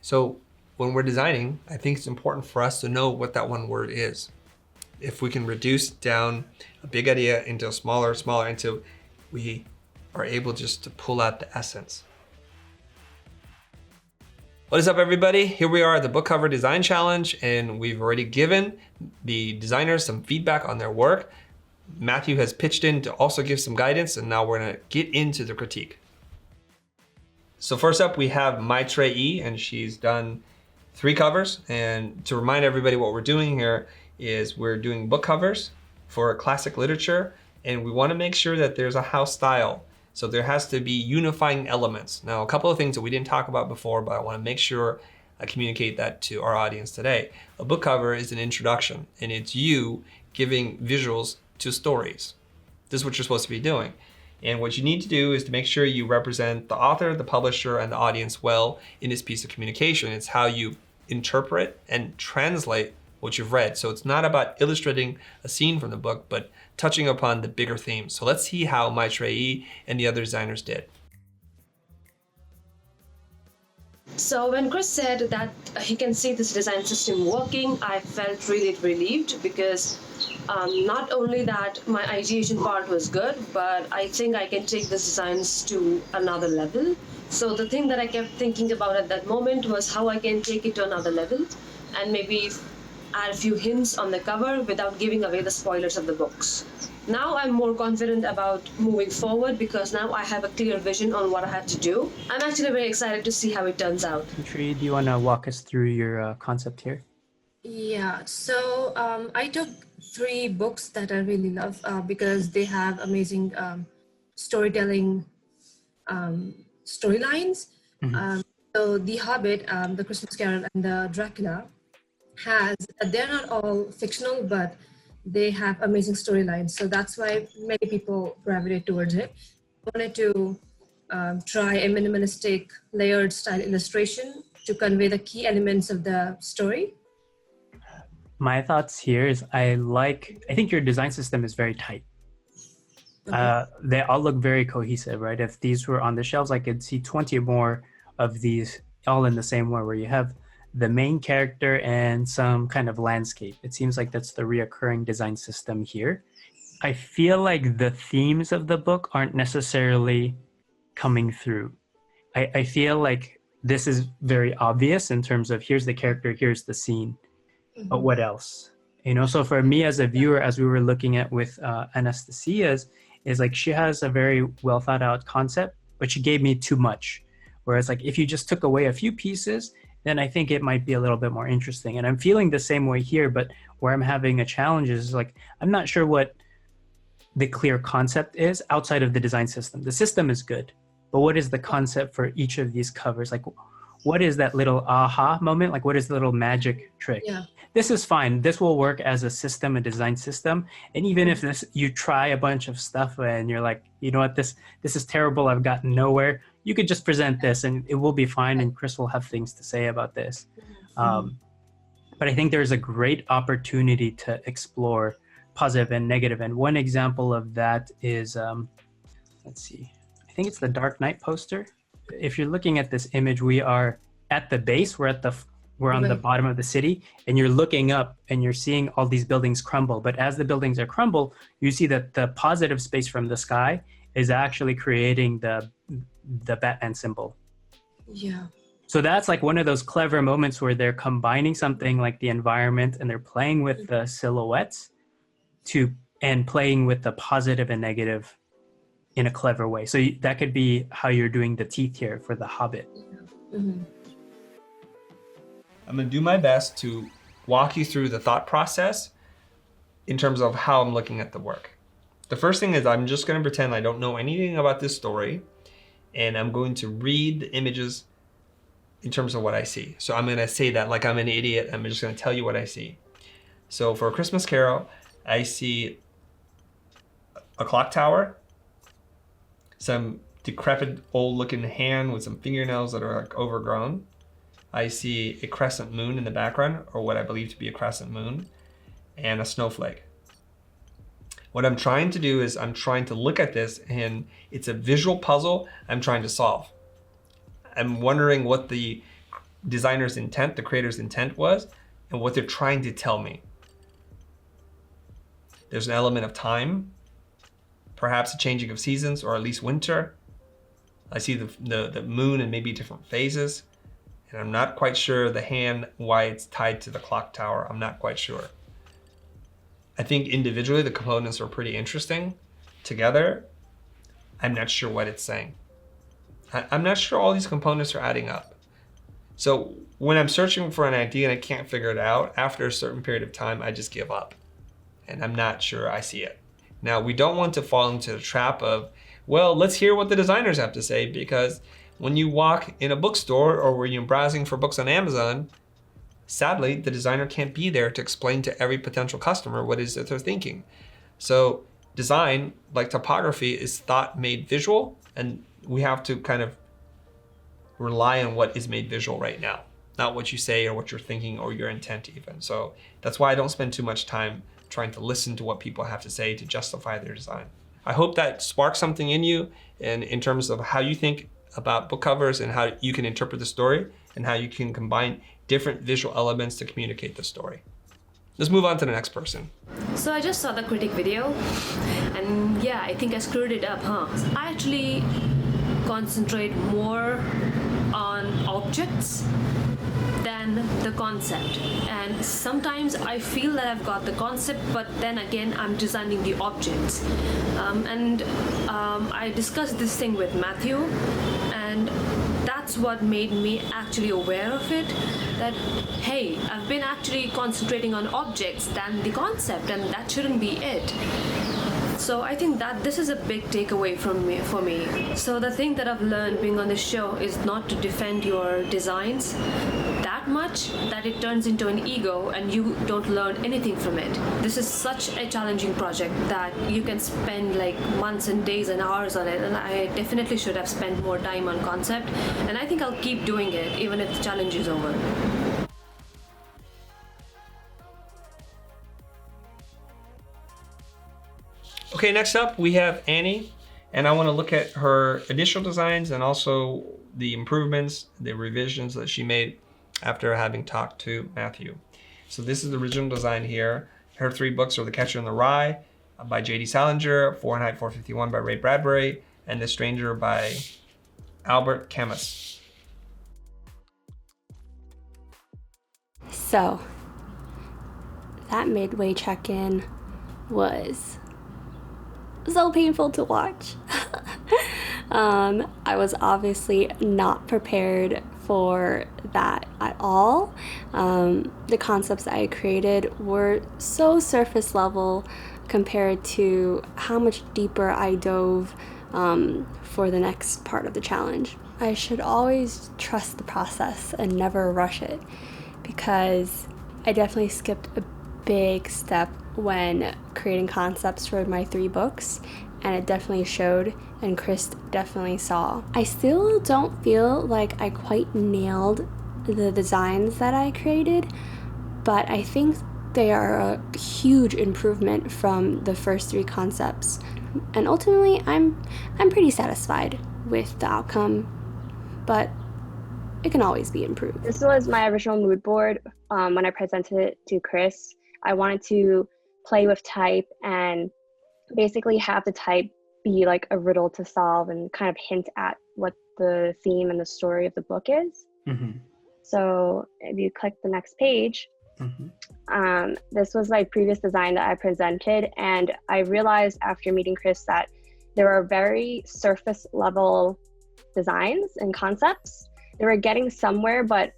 So when we're designing, I think it's important for us to know what that one word is. If we can reduce down a big idea into a smaller, until we are able just to pull out the essence. What is up, everybody? Here we are at the book cover design challenge, and we've already given the designers some feedback on their work. Matthew has pitched in to also give some guidance, and now we're gonna get into the critique. So first up, we have Maitreyee, and she's done 3 covers. And to remind everybody what we're doing here is we're doing book covers for classic literature, and we wanna make sure that there's a house style. So there has to be unifying elements. Now, a couple of things that we didn't talk about before, but I wanna make sure I communicate that to our audience today. A book cover is an introduction, and it's you giving visuals to stories. This is what you're supposed to be doing. And what you need to do is to make sure you represent the author, the publisher, and the audience well in this piece of communication. It's how you interpret and translate what you've read. So it's not about illustrating a scene from the book, but touching upon the bigger themes. So let's see how Maitreyee and the other designers did. So when Chris said that he can see this design system working, I felt really relieved because not only that my ideation part was good, but I think I can take these designs to another level. So the thing that I kept thinking about at that moment was how I can take it to another level and maybe add a few hints on the cover without giving away the spoilers of the books. Now I'm more confident about moving forward because now I have a clear vision on what I have to do. I'm actually very excited to see how it turns out. Maitreyee, do you want to walk us through your concept here? Yeah, so I took 3 books that I really love because they have amazing storytelling storylines. So The Hobbit, The Christmas Carol, and the Dracula they're not all fictional, but they have amazing storylines. So that's why many people gravitate towards it. I wanted to try a minimalistic layered style illustration to convey the key elements of the story. My thoughts here is I think your design system is very tight. Okay. They all look very cohesive, right? If these were on the shelves, I could see 20 more of these all in the same way, where you have the main character and some kind of landscape. It seems like that's the reoccurring design system here. I feel like the themes of the book aren't necessarily coming through. I feel like this is very obvious in terms of here's the character, here's the scene, but what else? So for me as a viewer, as we were looking at with Anastasia's, is like she has a very well thought out concept, but she gave me too much. Whereas like if you just took away a few pieces, then I think it might be a little bit more interesting. And I'm feeling the same way here, but where I'm having a challenge is like, I'm not sure what the clear concept is outside of the design system. The system is good, but what is the concept for each of these covers? Like, what is that little aha moment? Like, what is the little magic trick? Yeah. This is fine. This will work as a system, a design system. And even if you try a bunch of stuff and you're like, you know what, this is terrible, I've gotten nowhere, you could just present this and it will be fine, and Chris will have things to say about this. But I think there's a great opportunity to explore positive and negative. And one example of that is, let's see, I think it's the Dark Knight poster. If you're looking at this image, we are at the base, we're on the bottom of the city, and you're looking up and you're seeing all these buildings crumble. But as the buildings are crumble, you see that the positive space from the sky is actually creating the Batman symbol. Yeah. So that's like one of those clever moments where they're combining something like the environment and they're playing with the silhouettes and playing with the positive and negative in a clever way. So that could be how you're doing the teeth here for the Hobbit. Mm-hmm. I'm gonna do my best to walk you through the thought process in terms of how I'm looking at the work. The first thing is I'm just gonna pretend I don't know anything about this story, and I'm going to read the images in terms of what I see. So I'm gonna say that like I'm an idiot. I'm just gonna tell you what I see. So for A Christmas Carol, I see a clock tower, some decrepit old looking hand with some fingernails that are like overgrown. I see a crescent moon in the background, or what I believe to be a crescent moon, and a snowflake. What I'm trying to do is I'm trying to look at this, and it's a visual puzzle I'm trying to solve. I'm wondering what the designer's intent, the creator's intent was, and what they're trying to tell me. There's an element of time, perhaps a changing of seasons, or at least winter. I see the moon in maybe different phases, and I'm not quite sure the hand, why it's tied to the clock tower. I'm not quite sure. I think individually the components are pretty interesting. Together, I'm not sure what it's saying. I'm not sure all these components are adding up. So when I'm searching for an idea and I can't figure it out, after a certain period of time, I just give up. And I'm not sure I see it. Now, we don't want to fall into the trap of, well, let's hear what the designers have to say, because when you walk in a bookstore or when you're browsing for books on Amazon, sadly, the designer can't be there to explain to every potential customer what it is that they're thinking. So design, like typography, is thought made visual, and we have to kind of rely on what is made visual right now, not what you say or what you're thinking or your intent even. So that's why I don't spend too much time trying to listen to what people have to say to justify their design. I hope that sparks something in you and in terms of how you think about book covers and how you can interpret the story and how you can combine different visual elements to communicate the story. Let's move on to the next person. So I just saw the critic video, and yeah, I think I screwed it up, huh? I actually concentrate more on objects than the concept, and sometimes I feel that I've got the concept, but then again I'm designing the objects. I discussed this thing with Matthew, and that's what made me actually aware of it, that hey, I've been actually concentrating on objects than the concept, and that shouldn't be it. So I think that this is a big takeaway for me. So the thing that I've learned being on this show is not to defend your designs that much that it turns into an ego and you don't learn anything from it. This is such a challenging project that you can spend like months and days and hours on it, and I definitely should have spent more time on concept, and I think I'll keep doing it even if the challenge is over. Okay, next up we have Annie, and I want to look at her initial designs and also the improvements, the revisions that she made after having talked to Matthew. So this is the original design here. Her 3 books are The Catcher in the Rye by J.D. Salinger, Fahrenheit 451 by Ray Bradbury, and The Stranger by Albert Camus. So, that midway check-in was so painful to watch. I was obviously not prepared for that at all. The concepts I created were so surface level compared to how much deeper I dove for the next part of the challenge. I should always trust the process and never rush it, because I definitely skipped a big step when creating concepts for my 3 books, and it definitely showed, and Chris definitely saw. I still don't feel like I quite nailed the designs that I created, but I think they are a huge improvement from the first 3 concepts, and ultimately I'm pretty satisfied with the outcome, but it can always be improved. This was my original mood board when I presented it to Chris. I wanted to play with type and basically have the type be like a riddle to solve and kind of hint at what the theme and the story of the book is. Mm-hmm. So if you click the next page, this was my previous design that I presented, and I realized after meeting Chris that there are very surface level designs and concepts. They were getting somewhere, but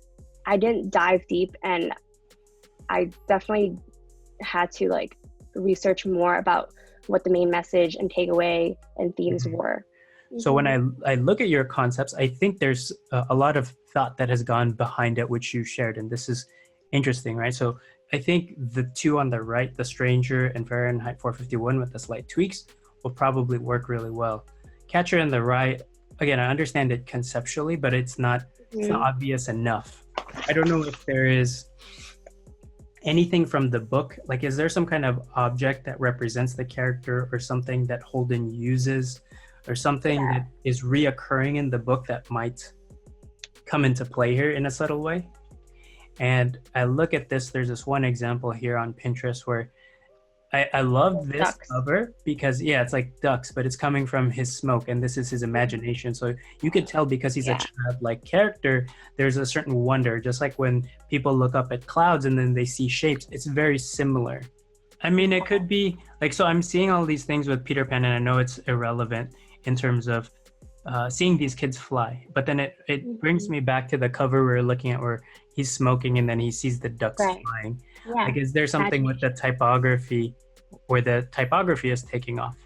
I didn't dive deep, and I definitely had to like research more about what the main message and takeaway and themes were. So when I look at your concepts, I think there's a lot of thought that has gone behind it, which you shared, and this is interesting, right? So I think the 2 on the right, The Stranger and Fahrenheit 451 with the slight tweaks, will probably work really well. Catcher in the Rye, again, I understand it conceptually, but it's not obvious enough. I don't know if there is anything from the book, like is there some kind of object that represents the character or something that Holden uses or something that is reoccurring in the book that might come into play here in a subtle way. And I look at this, there's this one example here on Pinterest where I love this Ducks. cover because, yeah, it's like ducks, but it's coming from his smoke and this is his imagination. So you could tell because he's a childlike character, there's a certain wonder, just like when people look up at clouds and then they see shapes, it's very similar. I mean, it could be like, so I'm seeing all these things with Peter Pan and I know it's irrelevant in terms of seeing these kids fly, but then it brings me back to the cover we're looking at where he's smoking and then he sees the ducks flying. Yeah. Like, is there something with the typography where the typography is taking off?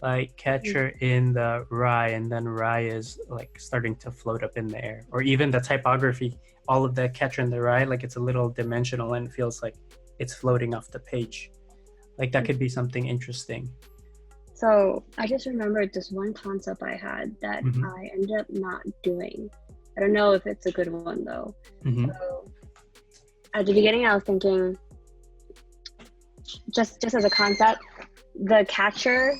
Like Catcher in the Rye, and then Rye is like starting to float up in the air. Or even the typography, all of the Catcher in the Rye, like it's a little dimensional and feels like it's floating off the page. Like that could be something interesting. So I just remembered this one concept I had that I ended up not doing. I don't know if it's a good one though. So at the beginning, I was thinking, just as a concept, the catcher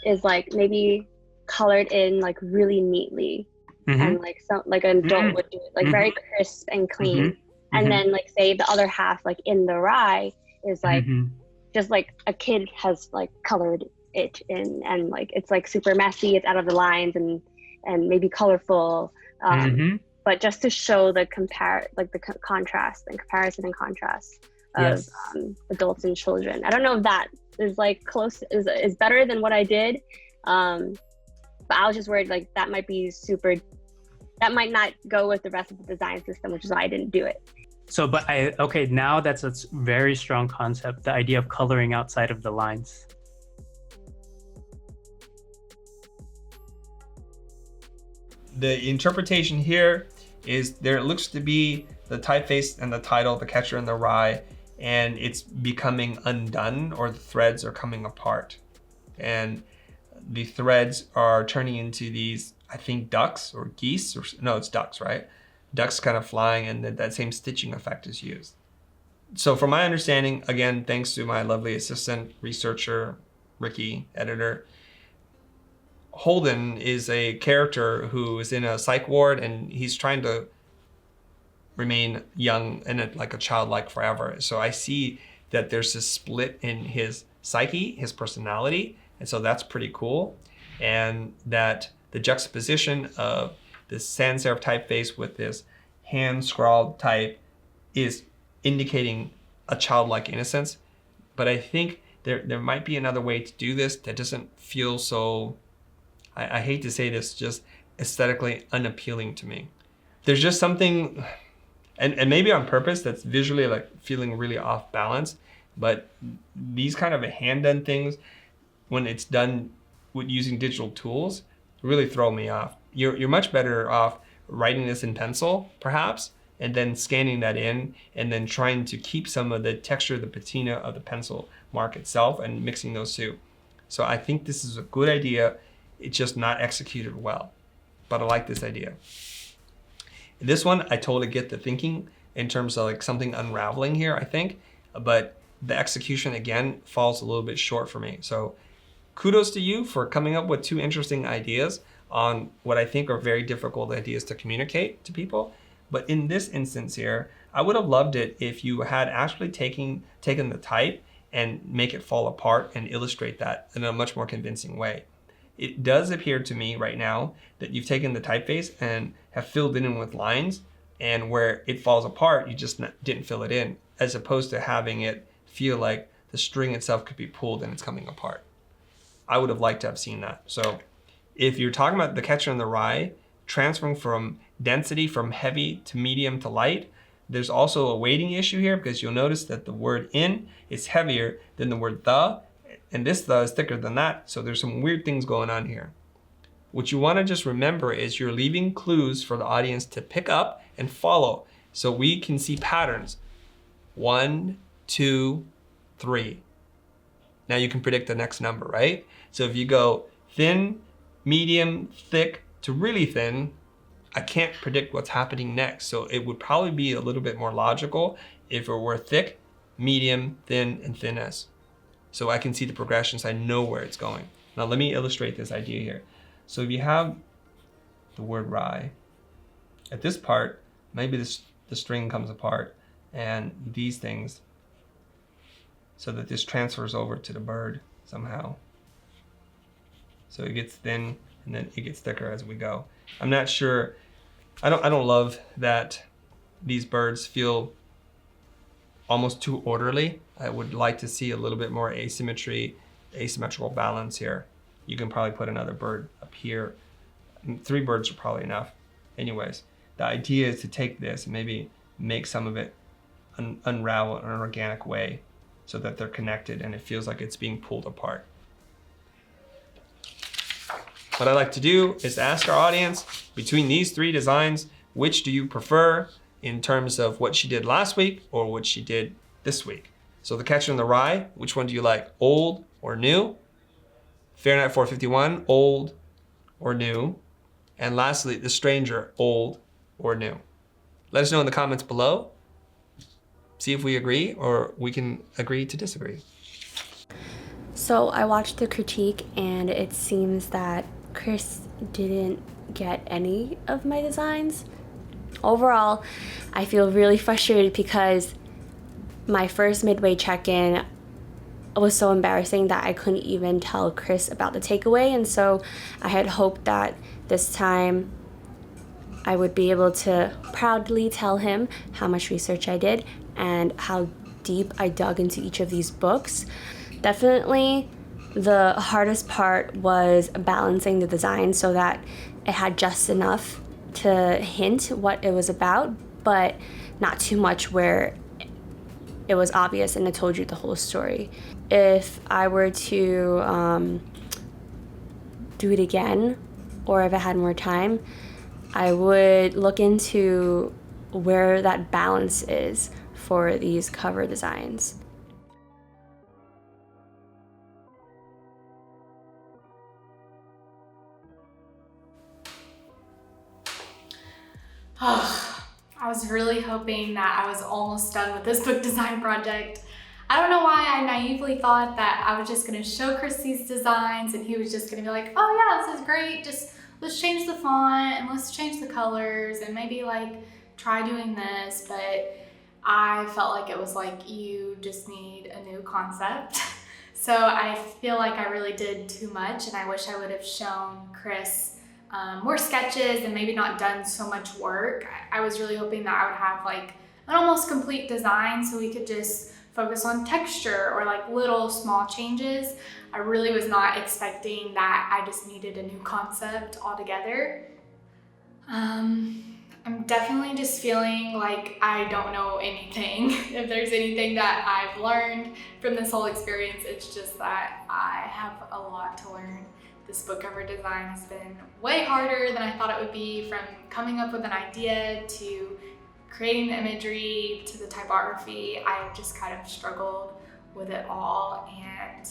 is like maybe colored in like really neatly, and like some like an adult would do it, like very crisp and clean. And then like say the other half, like in the Rye, is like just like a kid has like colored it in, and like it's like super messy, it's out of the lines and maybe colorful. But just to show the contrast and comparison and contrast of adults and children. I don't know if that is like close, is better than what I did. But I was just worried like that might not go with the rest of the design system, which is why I didn't do it. So, but now that's a very strong concept, the idea of coloring outside of the lines. The interpretation here is there looks to be the typeface and the title, The Catcher in the Rye, and it's becoming undone, or the threads are coming apart. And the threads are turning into these, I think, ducks or geese, or no, it's ducks, right? Ducks kind of flying, and that same stitching effect is used. So from my understanding, again, thanks to my lovely assistant, researcher, Ricky, editor, Holden is a character who is in a psych ward and he's trying to remain young and like a childlike forever. So I see that there's this split in his psyche, his personality, and so that's pretty cool. And that the juxtaposition of this sans serif typeface with this hand scrawled type is indicating a childlike innocence. But I think there might be another way to do this that doesn't feel so, I hate to say this, just aesthetically unappealing to me. There's just something, and maybe on purpose, that's visually like feeling really off balance, but these kind of hand done things, when it's done with using digital tools, really throw me off. You're much better off writing this in pencil, perhaps, and then scanning that in, and then trying to keep some of the texture, the patina of the pencil mark itself, and mixing those two. So I think this is a good idea. It's just not executed well, but I like this idea. This one, I totally get the thinking in terms of like something unraveling here, I think, but the execution again falls a little bit short for me. So kudos to you for coming up with two interesting ideas on what I think are very difficult ideas to communicate to people. But in this instance here, I would have loved it if you had actually taken the type and make it fall apart and illustrate that in a much more convincing way. It does appear to me right now that you've taken the typeface and have filled it in with lines, and where it falls apart, you just didn't fill it in, as opposed to having it feel like the string itself could be pulled and it's coming apart. I would have liked to have seen that. So if you're talking about The Catcher in the Rye, transferring from density from heavy to medium to light, there's also a weighting issue here, because you'll notice that the word in is heavier than the word the, and this the is thicker than that. So there's some weird things going on here. What you want to just remember is you're leaving clues for the audience to pick up and follow, so we can see patterns. 1, 2, 3. Now you can predict the next number, right? So if you go thin, medium, thick to really thin, I can't predict what's happening next. So it would probably be a little bit more logical if it were thick, medium, thin, and thinness. So I can see the progressions, I know where it's going. Now let me illustrate this idea here. So if you have the word rye, at this part, maybe the string comes apart and these things, so that this transfers over to the bird somehow. So it gets thin and then it gets thicker as we go. I'm not sure, I don't love that these birds feel almost too orderly. I would like to see a little bit more asymmetrical balance here. You can probably put another bird up here. 3 birds are probably enough. Anyways, the idea is to take this and maybe make some of it unravel in an organic way so that they're connected and it feels like it's being pulled apart. What I like to do is to ask our audience, between these 3 designs, which do you prefer in terms of what she did last week or what she did this week? So The Catcher in the Rye, which one do you like, old or new? Fahrenheit 451, old or new? And lastly, The Stranger, old or new? Let us know in the comments below. See if we agree, or we can agree to disagree. So I watched the critique and it seems that Chris didn't get any of my designs. Overall, I feel really frustrated because my first midway check-in was so embarrassing that I couldn't even tell Chris about the takeaway, and so I had hoped that this time I would be able to proudly tell him how much research I did and how deep I dug into each of these books. Definitely the hardest part was balancing the design so that it had just enough to hint what it was about, but not too much where it was obvious and it told you the whole story. If I were to do it again, or if I had more time, I would look into where that balance is for these cover designs. I was really hoping that I was almost done with this book design project. I don't know why I naively thought that I was just gonna show Chris these designs and he was just gonna be like, oh yeah, this is great, just let's change the font and let's change the colors and maybe like try doing this, but I felt like it was like, you just need a new concept. So I feel like I really did too much and I wish I would have shown Chris more sketches and maybe not done so much work. I was really hoping that I would have like an almost complete design so we could just focus on texture or like little small changes. I really was not expecting that I just needed a new concept altogether. I'm definitely just feeling like I don't know anything. If there's anything that I've learned from this whole experience, it's just that I have a lot to learn. This book cover design has been way harder than I thought it would be, from coming up with an idea to creating the imagery to the typography. I just kind of struggled with it all and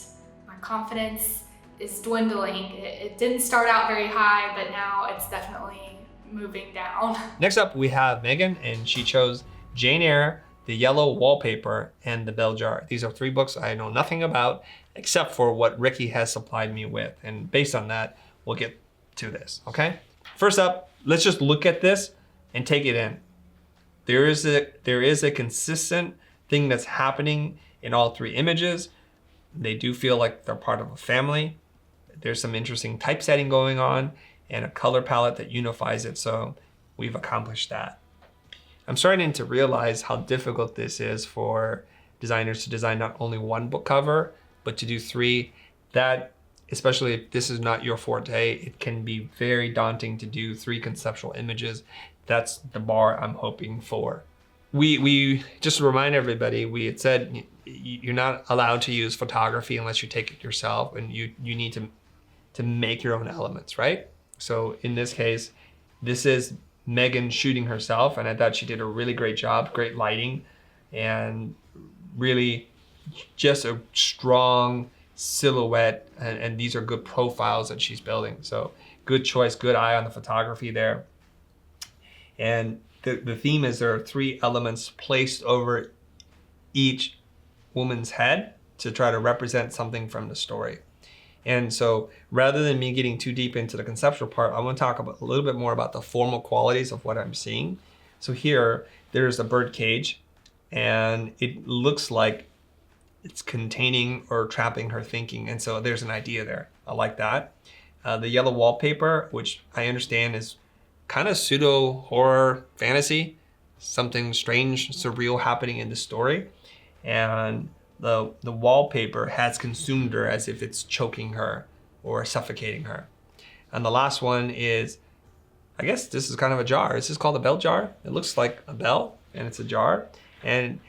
my confidence is dwindling. It didn't start out very high, but now it's definitely moving down. Next up, we have Meghan, and she chose Jane Eyre, The Yellow Wallpaper, and The Bell Jar. These are 3 books I know nothing about, except for what Ricky has supplied me with. And based on that, we'll get to this, okay? First up, let's just look at this and take it in. There is a consistent thing that's happening in all 3 images. They do feel like they're part of a family. There's some interesting typesetting going on and a color palette that unifies it, so we've accomplished that. I'm starting to realize how difficult this is for designers to design not only 1 book cover, but to do 3. That, especially if this is not your forte, it can be very daunting to do 3 conceptual images. That's the bar I'm hoping for. We just to remind everybody, we had said you're not allowed to use photography unless you take it yourself, and you need to make your own elements, right? So in this case, this is Meghan shooting herself, and I thought she did a really great job, great lighting, and really just a strong silhouette, and these are good profiles that she's building. So good choice, good eye on the photography there. And the theme is there are 3 elements placed over each woman's head to try to represent something from the story. And so rather than me getting too deep into the conceptual part, I want to talk about a little bit more about the formal qualities of what I'm seeing. So here, there's a bird cage, and it looks like it's containing or trapping her thinking. And so there's an idea there. I like that. The yellow wallpaper, which I understand is kind of pseudo horror fantasy, something strange, surreal happening in the story. And the wallpaper has consumed her as if it's choking her or suffocating her. And the last one is, I guess this is kind of a jar. This is called a bell jar. It looks like a bell, and it's a jar. And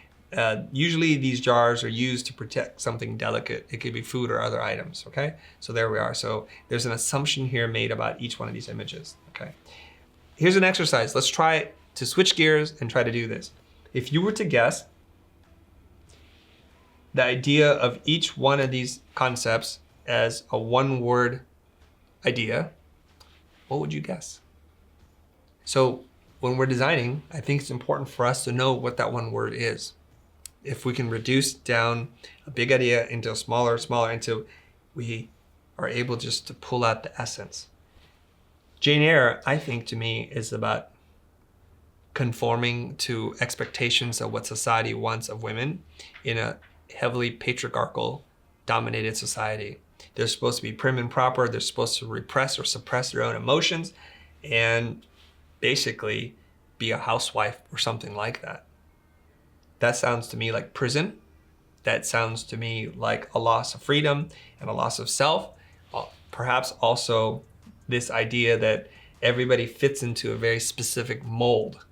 usually these jars are used to protect something delicate. It could be food or other items, okay? So there we are. So there's an assumption here made about each one of these images, okay? Here's an exercise. Let's try to switch gears and try to do this. If you were to guess the idea of each one of these concepts as a one-word idea, what would you guess? So when we're designing, I think it's important for us to know what that one word is. If we can reduce down a big idea into a smaller, until we are able just to pull out the essence. Jane Eyre, I think, to me, is about conforming to expectations of what society wants of women in a heavily patriarchal dominated society. They're supposed to be prim and proper. They're supposed to repress or suppress their own emotions and basically be a housewife or something like that. That sounds to me like prison. That sounds to me like a loss of freedom and a loss of self. Perhaps also this idea that everybody fits into a very specific mold.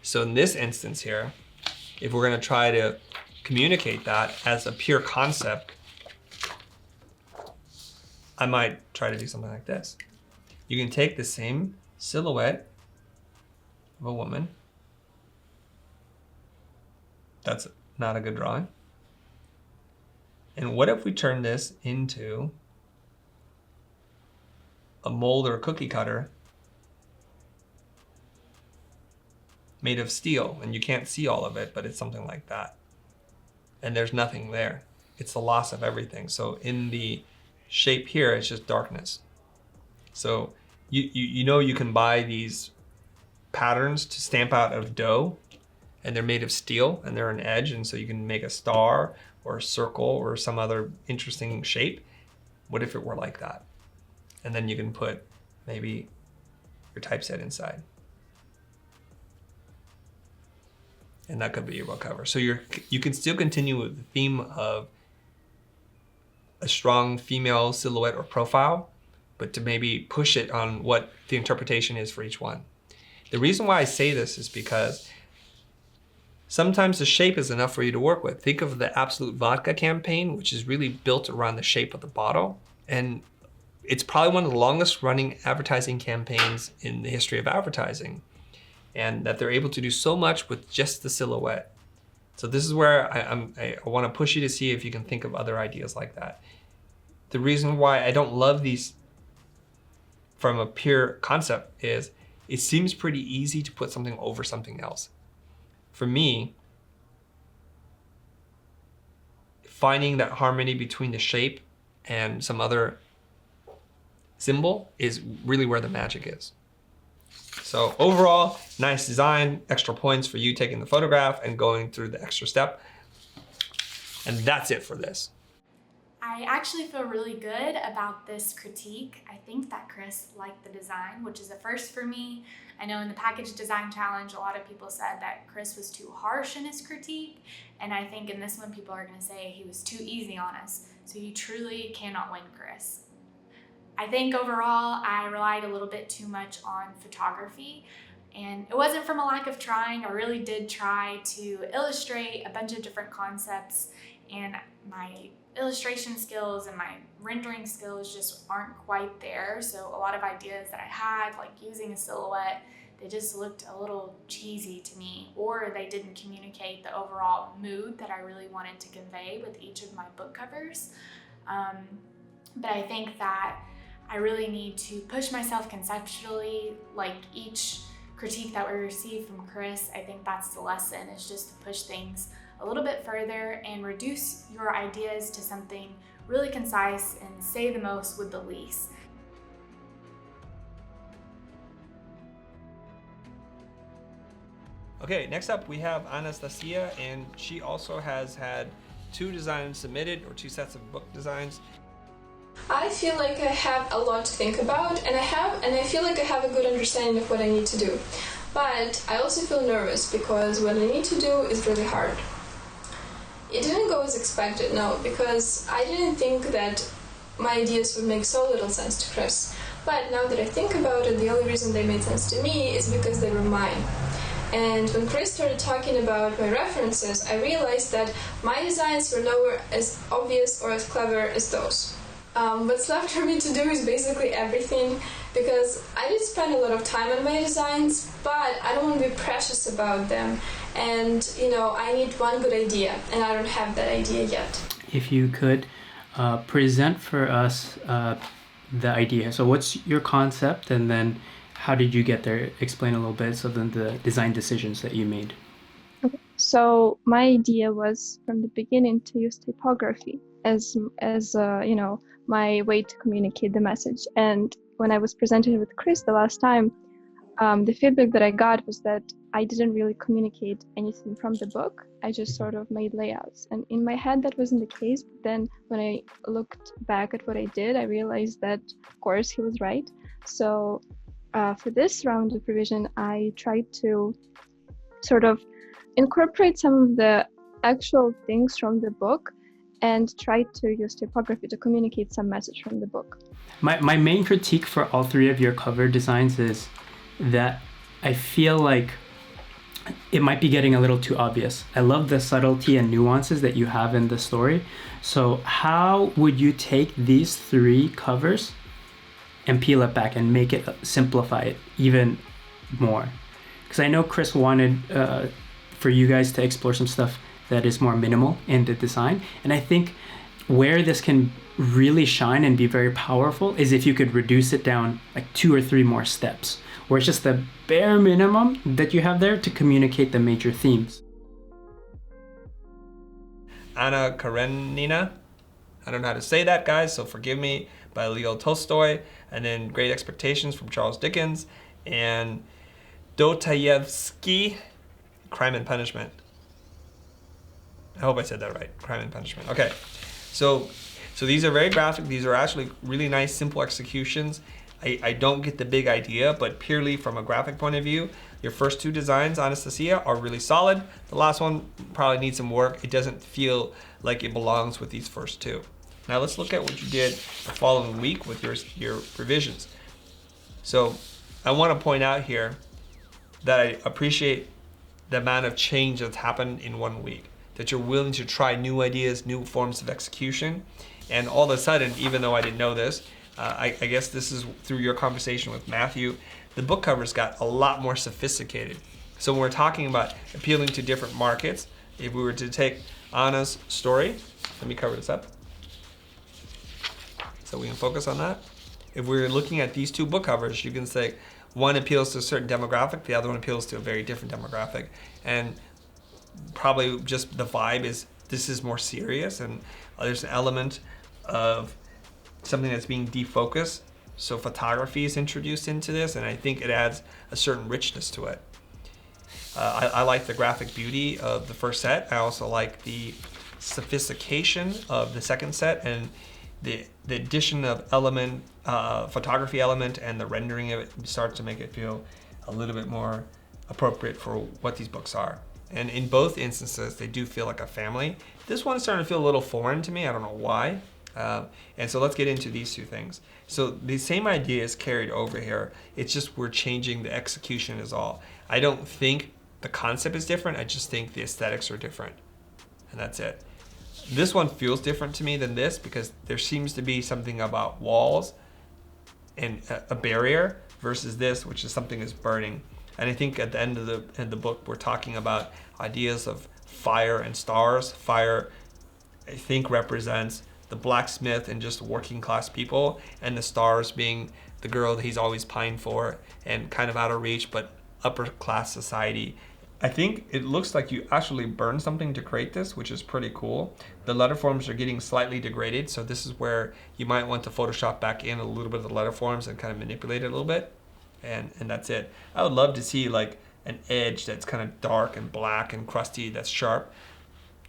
So in this instance here, if we're going to try to communicate that as a pure concept, I might try to do something like this. You can take the same silhouette of a woman. That's not a good drawing. And what if we turn this into a mold or a cookie cutter made of steel, and you can't see all of it, but it's something like that. And there's nothing there. It's the loss of everything. So in the shape here, it's just darkness. So you know you can buy these patterns to stamp out of dough, and they're made of steel and they're an edge, and so you can make a star or a circle or some other interesting shape. What if it were like that? And then you can put maybe your typeset inside. And that could be your book cover. So you can still continue with the theme of a strong female silhouette or profile, but to maybe push it on what the interpretation is for each one. The reason why I say this is because sometimes the shape is enough for you to work with. Think of the Absolute Vodka campaign, which is really built around the shape of the bottle. And it's probably one of the longest running advertising campaigns in the history of advertising. And that they're able to do so much with just the silhouette. So this is where I want to push you to see if you can think of other ideas like that. The reason why I don't love these from a pure concept is it seems pretty easy to put something over something else. For me, finding that harmony between the shape and some other symbol is really where the magic is. So overall, nice design, extra points for you taking the photograph and going through the extra step. And that's it for this. I actually feel really good about this critique. I think that Chris liked the design, which is a first for me. I know in the package design challenge, a lot of people said that Chris was too harsh in his critique. And I think in this one, people are gonna say he was too easy on us. So you truly cannot win, Chris. I think overall, I relied a little bit too much on photography, and it wasn't from a lack of trying. I really did try to illustrate a bunch of different concepts, and my illustration skills and my rendering skills just aren't quite there. So a lot of ideas that I had, like using a silhouette, they just looked a little cheesy to me, or they didn't communicate the overall mood that I really wanted to convey with each of my book covers. But I think that I really need to push myself conceptually, like each critique that we receive from Chris. I think that's the lesson, is just to push things a little bit further and reduce your ideas to something really concise and say the most with the least. Okay, next up we have Anastasia, and she also has had 2 designs submitted, or 2 sets of book designs. I feel like I have a lot to think about, and I feel like I have a good understanding of what I need to do. But I also feel nervous because what I need to do is really hard. It didn't go as expected, no, because I didn't think that my ideas would make so little sense to Chris. But now that I think about it, the only reason they made sense to me is because they were mine. And when Chris started talking about my references, I realized that my designs were nowhere as obvious or as clever as those. What's left for me to do is basically everything, because I did spend a lot of time on my designs, but I don't want to be precious about them. And, I need one good idea, and I don't have that idea yet. If you could present for us the idea. So what's your concept, and then how did you get there? Explain a little bit, so then the design decisions that you made. Okay. So my idea was from the beginning to use typography as my way to communicate the message. And when I was presenting with Chris the last time, the feedback that I got was that I didn't really communicate anything from the book. I just sort of made layouts. And in my head, that wasn't the case. But then when I looked back at what I did, I realized that, of course, he was right. So for this round of revision, I tried to sort of incorporate some of the actual things from the book and try to use typography to communicate some message from the book. My main critique for all 3 of your cover designs is that I feel like it might be getting a little too obvious. I love the subtlety and nuances that you have in the story. So how would you take these 3 covers and peel it back and make it, simplify it even more? Because I know Chris wanted for you guys to explore some stuff that is more minimal in the design. And I think where this can really shine and be very powerful is if you could reduce it down like 2 or 3 more steps, where it's just the bare minimum that you have there to communicate the major themes. Anna Karenina, I don't know how to say that, guys, so forgive me, by Leo Tolstoy, and then Great Expectations from Charles Dickens, and Dostoevsky, Crime and Punishment. I hope I said that right, Crime and Punishment. Okay, so these are very graphic. These are actually really nice, simple executions. I don't get the big idea, but purely from a graphic point of view, your first 2 designs, Anastasia, are really solid. The last one probably needs some work. It doesn't feel like it belongs with these first 2. Now let's look at what you did the following week with your revisions. So I want to point out here that I appreciate the amount of change that's happened in 1 week, that you're willing to try new ideas, new forms of execution. And all of a sudden, even though I didn't know this, I guess this is through your conversation with Matthew, the book covers got a lot more sophisticated. So when we're talking about appealing to different markets, if we were to take Anna's story, let me cover this up so we can focus on that. If we're looking at these 2 book covers, you can say one appeals to a certain demographic, the other one appeals to a very different demographic. And probably just the vibe is this is more serious, and there's an element of something that's being defocused. So photography is introduced into this, and I think it adds a certain richness to it. I like the graphic beauty of the first set. I also like the sophistication of the second set, and the addition of photography element and the rendering of it starts to make it feel a little bit more appropriate for what these books are. And in both instances, they do feel like a family. This one's starting to feel a little foreign to me. I don't know why. And so let's get into these 2 things. So the same idea is carried over here. It's just we're changing the execution is all. I don't think the concept is different. I just think the aesthetics are different. And that's it. This one feels different to me than this because there seems to be something about walls and a barrier versus this, which is something that's burning. And I think at the end of the book, we're talking about ideas of fire and stars. Fire, I think, represents the blacksmith and just working class people, and the stars being the girl that he's always pined for and kind of out of reach, but upper class society I think it looks like you actually burned something to create this, which is pretty cool. The letter forms are getting slightly degraded, so this is where you might want to Photoshop back in a little bit of the letter forms and kind of manipulate it a little bit, and that's it. I would love to see like an edge that's kind of dark and black and crusty, that's sharp.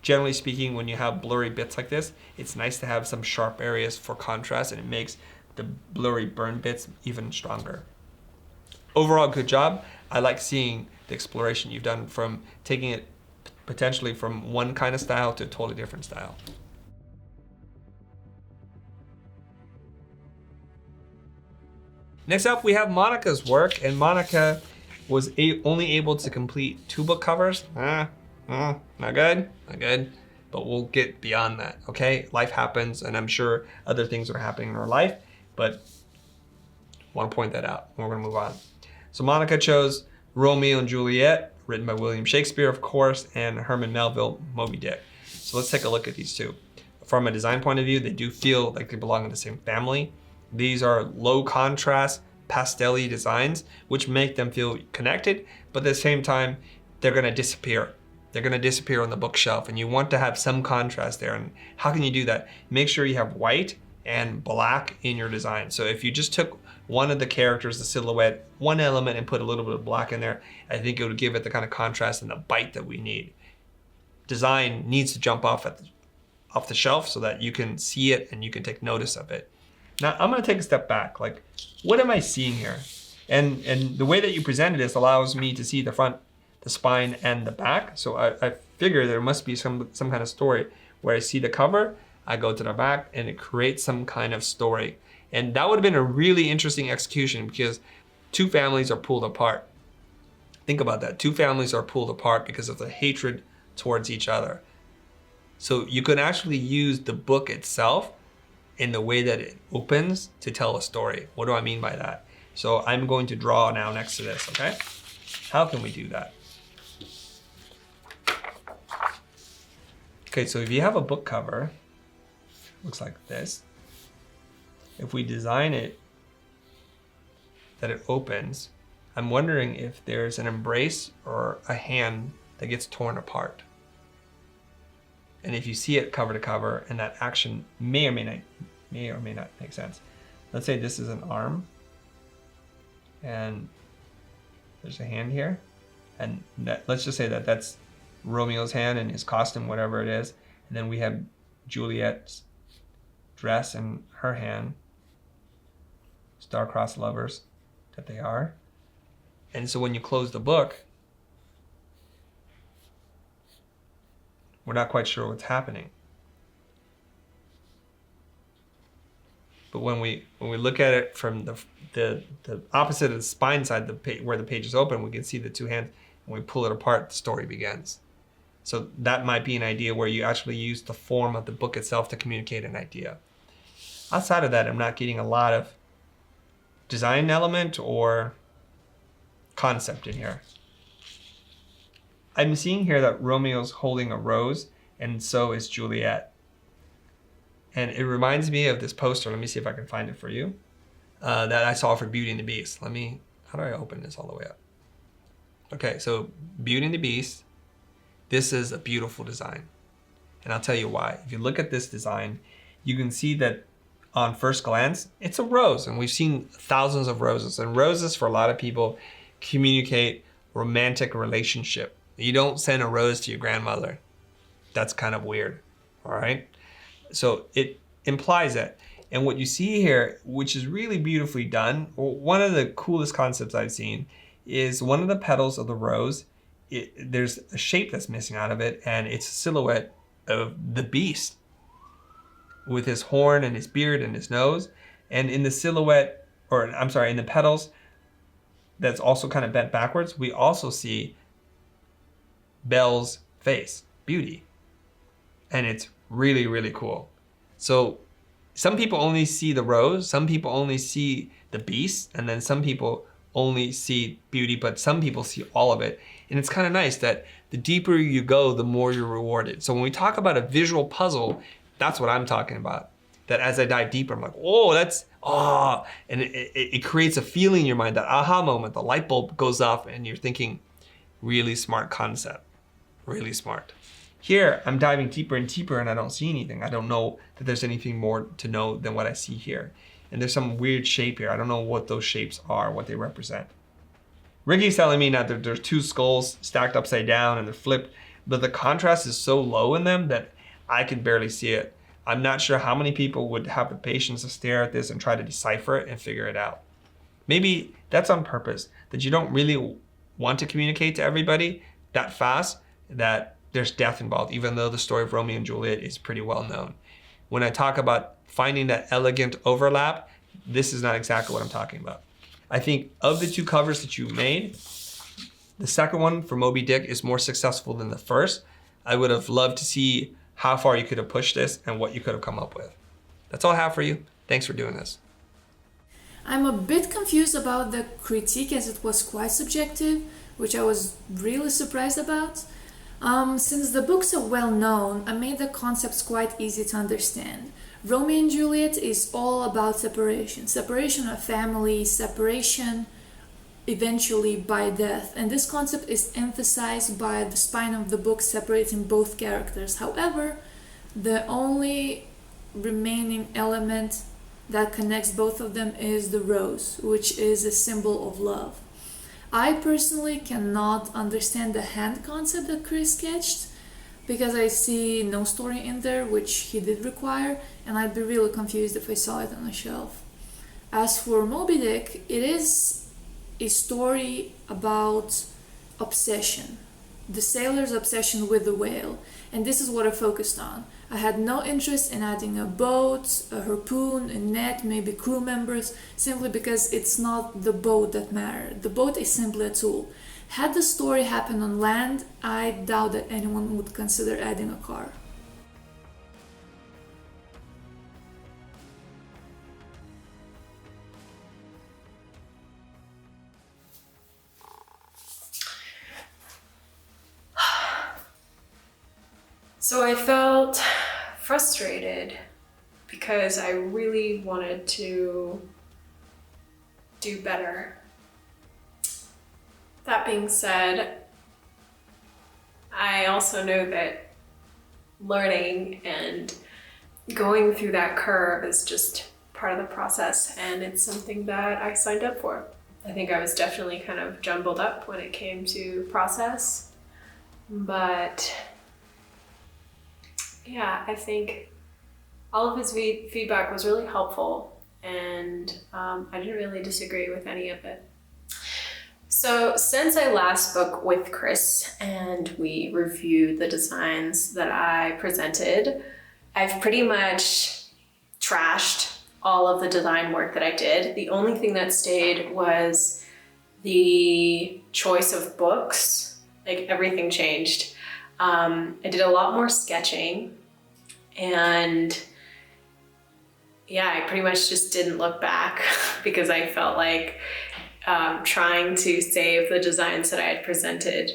Generally speaking, when you have blurry bits like this, it's nice to have some sharp areas for contrast, and it makes the blurry burn bits even stronger. Overall, good job. I like seeing the exploration you've done from taking it potentially from one kind of style to a totally different style. Next up, we have Monika's work, and Monika was only able to complete 2 book covers. Not good, not good. But we'll get beyond that, okay? Life happens, and I'm sure other things are happening in our life, but I want to point that out. We're gonna move on. So Monika chose Romeo and Juliet, written by William Shakespeare, of course, and Herman Melville, Moby Dick. So let's take a look at these two. From a design point of view, they do feel like they belong in the same family. These are low contrast, pastel-y designs, which make them feel connected, but at the same time, they're gonna disappear. They're gonna disappear on the bookshelf, and you want to have some contrast there. And how can you do that? Make sure you have white and black in your design. So if you just took one of the characters, the silhouette, one element, and put a little bit of black in there, I think it would give it the kind of contrast and the bite that we need. Design needs to jump off the shelf so that you can see it and you can take notice of it. Now I'm gonna take a step back. Like, what am I seeing here? And the way that you presented this allows me to see the front, the spine, and the back. So I figure there must be some kind of story where I see the cover, I go to the back, and it creates some kind of story. And that would have been a really interesting execution because 2 families are pulled apart. Think about that. 2 families are pulled apart because of the hatred towards each other. So you could actually use the book itself in the way that it opens to tell a story. What do I mean by that? So I'm going to draw now next to this, okay? How can we do that? Okay, so if you have a book cover, looks like this. If we design it that it opens, I'm wondering if there's an embrace or a hand that gets torn apart. And if you see it cover to cover, and that action may or may not make sense. Let's say this is an arm, and there's a hand here, and let's just say that that's Romeo's hand and his costume, whatever it is, and then we have Juliet's dress and her hand, star-crossed lovers that they are. And so when you close the book, we're not quite sure what's happening. But when we look at it from the opposite of the spine side, where the page is open, we can see the 2 hands. When we pull it apart, the story begins. So that might be an idea where you actually use the form of the book itself to communicate an idea. Outside of that, I'm not getting a lot of design element or concept in here. I'm seeing here that Romeo's holding a rose, and so is Juliet. And it reminds me of this poster. Let me see if I can find it for you. That I saw for Beauty and the Beast. How do I open this all the way up? Okay, so Beauty and the Beast. This is a beautiful design. And I'll tell you why. If you look at this design, you can see that on first glance, it's a rose. And we've seen thousands of roses. And roses, for a lot of people, communicate romantic relationship. You don't send a rose to your grandmother. That's kind of weird, all right? So it implies that. And what you see here, which is really beautifully done, one of the coolest concepts I've seen is one of the petals of the rose, there's a shape that's missing out of it, and it's a silhouette of the beast with his horn and his beard and his nose. And in the silhouette, in the petals that's also kind of bent backwards, we also see Belle's face, Beauty. And it's really, really cool. So some people only see the rose, some people only see the beast, and then some people only see Beauty, but some people see all of it. And it's kind of nice that the deeper you go, the more you're rewarded. So when we talk about a visual puzzle, that's what I'm talking about. That as I dive deeper, I'm like, and it creates a feeling in your mind, that aha moment, the light bulb goes off and you're thinking, really smart concept. Really smart. Here, I'm diving deeper and deeper and I don't see anything. I don't know that there's anything more to know than what I see here. And there's some weird shape here. I don't know what those shapes are, what they represent. Ricky's telling me that there's two skulls stacked upside down and they're flipped, but the contrast is so low in them that I can barely see it. I'm not sure how many people would have the patience to stare at this and try to decipher it and figure it out. Maybe that's on purpose, that you don't really want to communicate to everybody that fast, that there's death involved, even though the story of Romeo and Juliet is pretty well known. When I talk about finding that elegant overlap, this is not exactly what I'm talking about. I think of the two covers that you made, the second one for Moby Dick is more successful than the first. I would have loved to see how far you could have pushed this and what you could have come up with. That's all I have for you. Thanks for doing this. I'm a bit confused about the critique as it was quite subjective, which I was really surprised about. Since the books are well known, I made the concepts quite easy to understand. Romeo and Juliet is all about separation. Separation of family, separation eventually by death. And this concept is emphasized by the spine of the book separating both characters. However, the only remaining element that connects both of them is the rose, which is a symbol of love. I personally cannot understand the hand concept that Chris sketched because I see no story in there, which he did require, and I'd be really confused if I saw it on a shelf. As for Moby Dick, it is a story about obsession, the sailor's obsession with the whale, and this is what I focused on. I had no interest in adding a boat, a harpoon, a net, maybe crew members, simply because it's not the boat that mattered. The boat is simply a tool. Had the story happened on land, I doubt that anyone would consider adding a car. So I felt frustrated because I really wanted to do better. That being said, I also know that learning and going through that curve is just part of the process, and it's something that I signed up for. I think I was definitely kind of jumbled up when it came to process, but yeah, I think all of his feedback was really helpful, and I didn't really disagree with any of it. So since I last spoke with Chris and we reviewed the designs that I presented, I've pretty much trashed all of the design work that I did. The only thing that stayed was the choice of books. Like, everything changed. I did a lot more sketching, and yeah, I pretty much just didn't look back because I felt like trying to save the designs that I had presented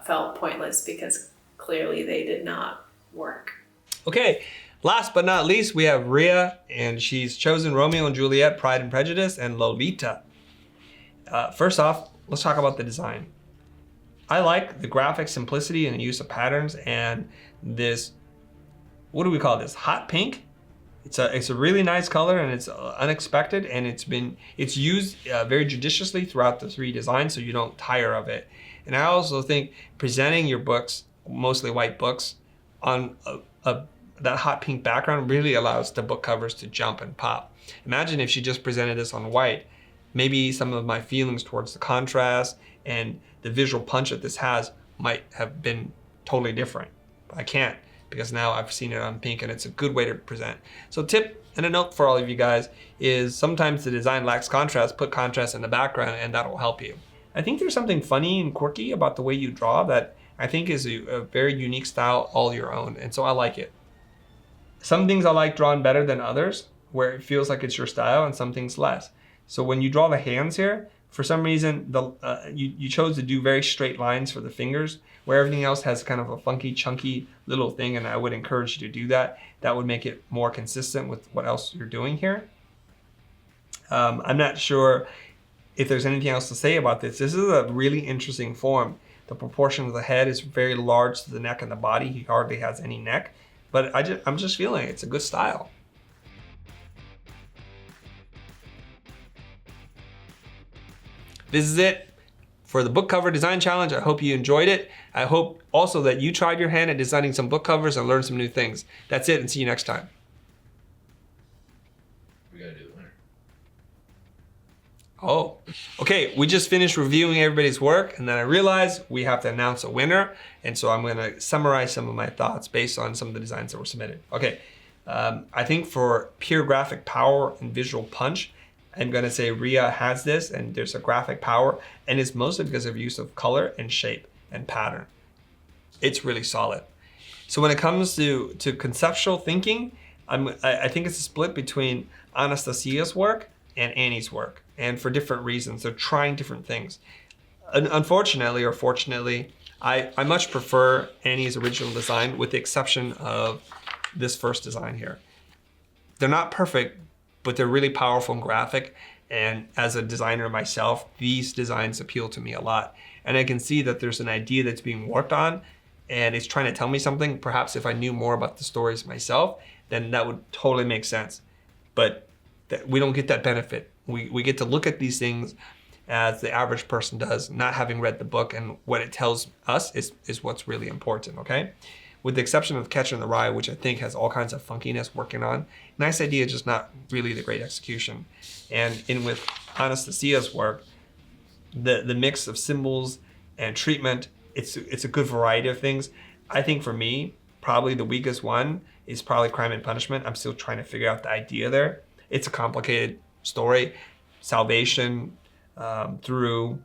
felt pointless because clearly they did not work. Okay, last but not least, we have Rhea, and she's chosen Romeo and Juliet, Pride and Prejudice, and Lolita. First off, let's talk about the design. I like the graphic simplicity and the use of patterns and this, what do we call this? Hot pink? It's a really nice color, and it's unexpected, and it's used very judiciously throughout the three designs so you don't tire of it. And I also think presenting your books, mostly white books, on that hot pink background really allows the book covers to jump and pop. Imagine if she just presented this on white. Maybe some of my feelings towards the contrast and the visual punch that this has might have been totally different. But I can't, because now I've seen it on pink and it's a good way to present. So tip and a note for all of you guys is sometimes the design lacks contrast, put contrast in the background and that'll help you. I think there's something funny and quirky about the way you draw that I think is a very unique style, all your own, and so I like it. Some things I like drawn better than others, where it feels like it's your style, and some things less. So when you draw the hands here, for some reason, you chose to do very straight lines for the fingers, where everything else has kind of a funky, chunky little thing, and I would encourage you to do that. That would make it more consistent with what else you're doing here. I'm not sure if there's anything else to say about this. This is a really interesting form. The proportion of the head is very large to the neck and the body. He hardly has any neck, but I'm just feeling it's a good style. This is it for the book cover design challenge. I hope you enjoyed it. I hope also that you tried your hand at designing some book covers and learned some new things. That's it, and see you next time. We gotta do the winner. Oh, okay. We just finished reviewing everybody's work, and then I realized we have to announce a winner. And so I'm going to summarize some of my thoughts based on some of the designs that were submitted. Okay. I think for pure graphic power and visual punch, I'm going to say Rhea has this, and there's a graphic power, and it's mostly because of use of color and shape and pattern. It's really solid. So when it comes to conceptual thinking, I think it's a split between Anastasia's work and Annie's work, and for different reasons. They're trying different things. Unfortunately or fortunately, I much prefer Annie's original design, with the exception of this first design here. They're not perfect, but they're really powerful and graphic. And as a designer myself, these designs appeal to me a lot. And I can see that there's an idea that's being worked on, and it's trying to tell me something. Perhaps if I knew more about the stories myself, then that would totally make sense. But we don't get that benefit. We get to look at these things as the average person does, not having read the book, and what it tells us is what's really important, okay? With the exception of Catcher in the Rye, which I think has all kinds of funkiness working on. Nice idea, just not really the great execution. And in with Anastasia's work, the mix of symbols and treatment, it's a good variety of things. I think for me, probably the weakest one is probably Crime and Punishment. I'm still trying to figure out the idea there. It's a complicated story. Salvation through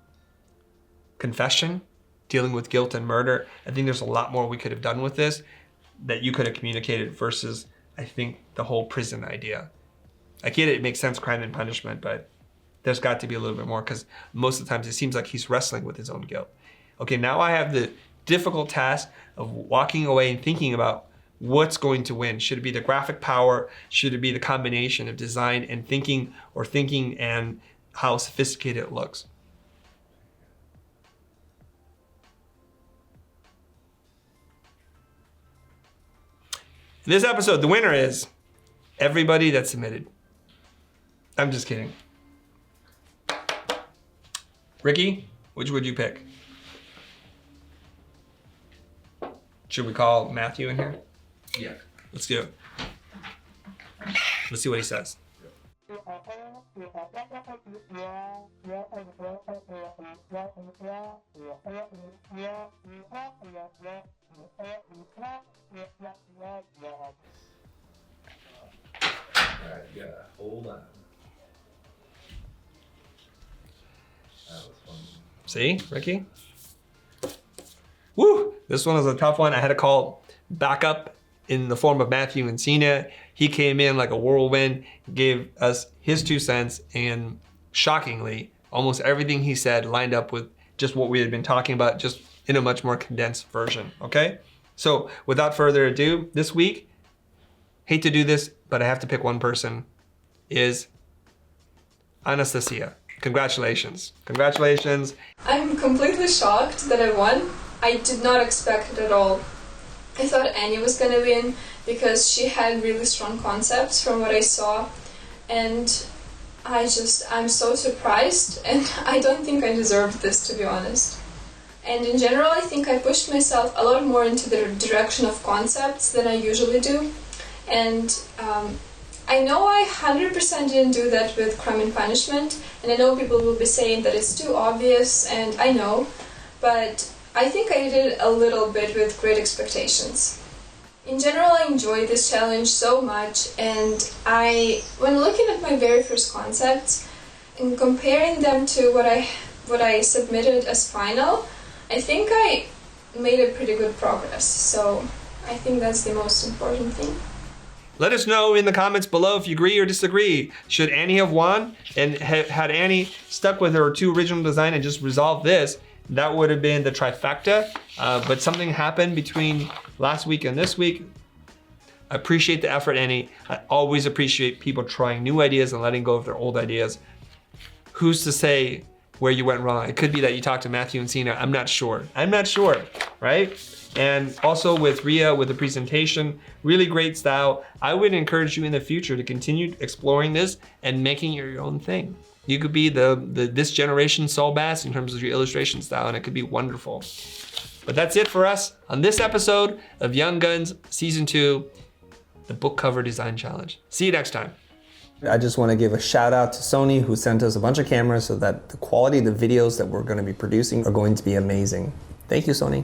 confession, dealing with guilt and murder. I think there's a lot more we could have done with this that you could have communicated versus, I think, the whole prison idea. I get it, it makes sense, Crime and Punishment, but there's got to be a little bit more, because most of the times it seems like he's wrestling with his own guilt. Okay, now I have the difficult task of walking away and thinking about what's going to win. Should it be the graphic power? Should it be the combination of design and thinking, or thinking and how sophisticated it looks? In this episode, the winner is everybody that submitted. I'm just kidding. Ricky, which would you pick? Should we call Matthew in here? Yeah. Let's do it. Let's see what he says. Alright, you gotta hold on. That was fun. See, Ricky? Woo! This one was a tough one. I had to call backup in the form of Matthew and Cena. He came in like a whirlwind, gave us his 2 cents, and shockingly, almost everything he said lined up with just what we had been talking about, just in a much more condensed version, okay? So without further ado, this week, hate to do this, but I have to pick one person, is Anastasia. Congratulations. Congratulations. I'm completely shocked that I won. I did not expect it at all. I thought Annie was gonna win because she had really strong concepts from what I saw, and I'm so surprised, and I don't think I deserved this, to be honest. And in general, I think I pushed myself a lot more into the direction of concepts than I usually do. And I know I 100% didn't do that with Crime and Punishment, and I know people will be saying that it's too obvious, and I know, but I think I did it a little bit with Great Expectations. In general, I enjoyed this challenge so much, and when looking at my very first concepts and comparing them to what I submitted as final, I think I made a pretty good progress. So I think that's the most important thing. Let us know in the comments below if you agree or disagree. Should Annie have won, and had Annie stuck with her 2 original design and just resolved this, that would have been the trifecta. But something happened between last week and this week. I appreciate the effort, Annie. I always appreciate people trying new ideas and letting go of their old ideas. Who's to say where you went wrong. It could be that you talked to Matthew and Sina. I'm not sure, right? And also with Ria, with the presentation, really great style. I would encourage you in the future to continue exploring this and making it your own thing. You could be this generation Saul Bass in terms of your illustration style, and it could be wonderful. But that's it for us on this episode of Young Guns Season 2, the Book Cover Design Challenge. See you next time. I just want to give a shout out to Sony, who sent us a bunch of cameras so that the quality of the videos that we're going to be producing are going to be amazing. Thank you, Sony.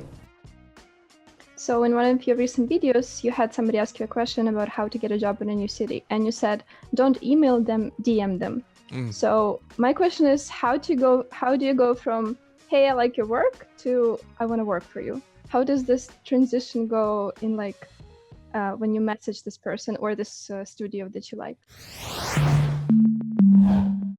So in one of your recent videos, you had somebody ask you a question about how to get a job in a new city, and you said, don't email them, DM them. So my question is, how do you go from, hey, I like your work, to I want to work for you? How does this transition go in when you message this person or this studio that you like?